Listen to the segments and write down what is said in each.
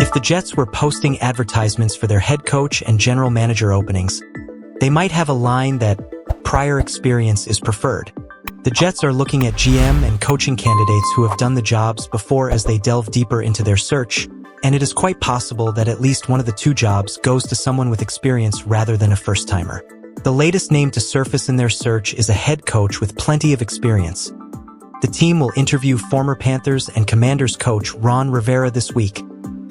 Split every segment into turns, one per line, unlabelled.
If the Jets were posting advertisements for their head coach and general manager openings, they might have a line that prior experience is preferred. The Jets are looking at GM and coaching candidates who have done the jobs before as they delve deeper into their search, and it is quite possible that at least one of the two jobs goes to someone with experience rather than a first-timer. The latest name to surface in their search is a head coach with plenty of experience. The team will interview former Panthers and Commanders coach Ron Rivera this week,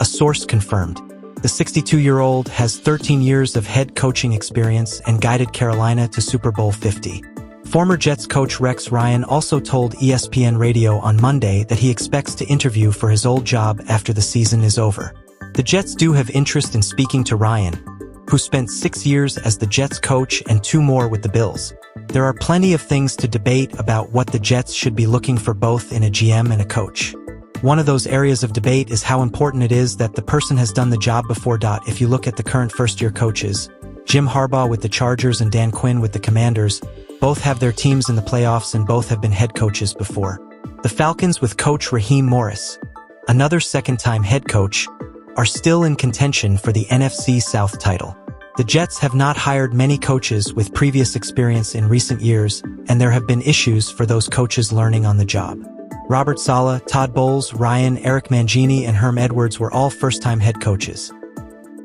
a source confirmed. The 62-year-old has 13 years of head coaching experience and guided Carolina to Super Bowl 50. Former Jets coach Rex Ryan also told ESPN Radio on Monday that he expects to interview for his old job after the season is over. The Jets do have interest in speaking to Ryan, who spent 6 years as the Jets coach and 2 more with the Bills. There are plenty of things to debate about what the Jets should be looking for both in a GM and a coach. One of those areas of debate is how important it is that the person has done the job before. If you look at the current first-year coaches, Jim Harbaugh with the Chargers and Dan Quinn with the Commanders, both have their teams in the playoffs and both have been head coaches before. The Falcons with coach Raheem Morris, another second-time head coach, are still in contention for the NFC South title. The Jets have not hired many coaches with previous experience in recent years, and there have been issues for those coaches learning on the job. Robert Saleh, Todd Bowles, Ryan, Eric Mangini, and Herm Edwards were all first-time head coaches.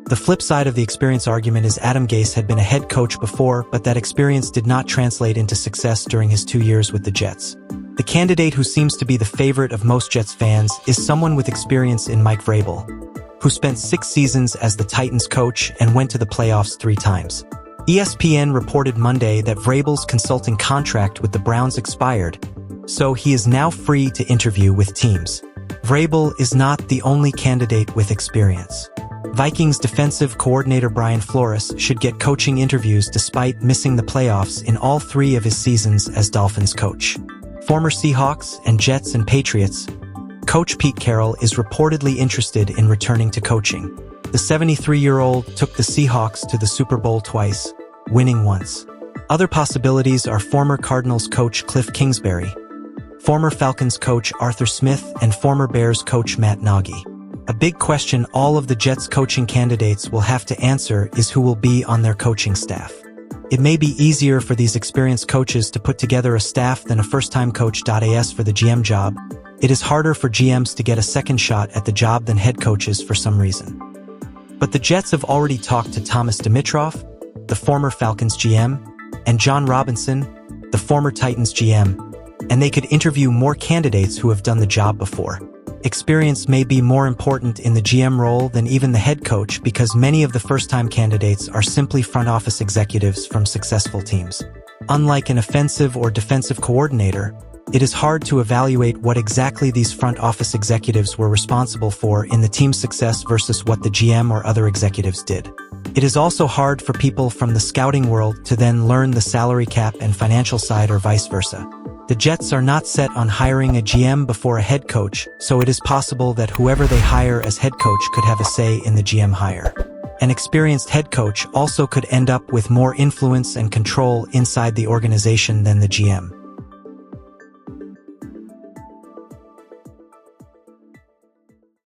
The flip side of the experience argument is Adam Gase had been a head coach before, but that experience did not translate into success during his 2 years with the Jets. The candidate who seems to be the favorite of most Jets fans is someone with experience in Mike Vrabel, who spent 6 seasons as the Titans coach and went to the playoffs 3 times. ESPN reported Monday that Vrabel's consulting contract with the Browns expired, so he is now free to interview with teams. Vrabel is not the only candidate with experience. Vikings defensive coordinator Brian Flores should get coaching interviews despite missing the playoffs in all 3 of his seasons as Dolphins coach. Former Seahawks and Jets and Patriots, coach Pete Carroll is reportedly interested in returning to coaching. The 73-year-old took the Seahawks to the Super Bowl twice, winning once. Other possibilities are former Cardinals coach Cliff Kingsbury, former Falcons coach Arthur Smith, and former Bears coach Matt Nagy. A big question all of the Jets coaching candidates will have to answer is who will be on their coaching staff. It may be easier for these experienced coaches to put together a staff than a first-time coach. As for the GM job, it is harder for GMs to get a second shot at the job than head coaches for some reason. But the Jets have already talked to Thomas Dimitroff, the former Falcons GM, and John Robinson, the former Titans GM, and they could interview more candidates who have done the job before. Experience may be more important in the GM role than even the head coach because many of the first-time candidates are simply front office executives from successful teams. Unlike an offensive or defensive coordinator, it is hard to evaluate what exactly these front office executives were responsible for in the team's success versus what the GM or other executives did. It is also hard for people from the scouting world to then learn the salary cap and financial side or vice versa. The Jets are not set on hiring a GM before a head coach, so it is possible that whoever they hire as head coach could have a say in the GM hire. An experienced head coach also could end up with more influence and control inside the organization than the GM.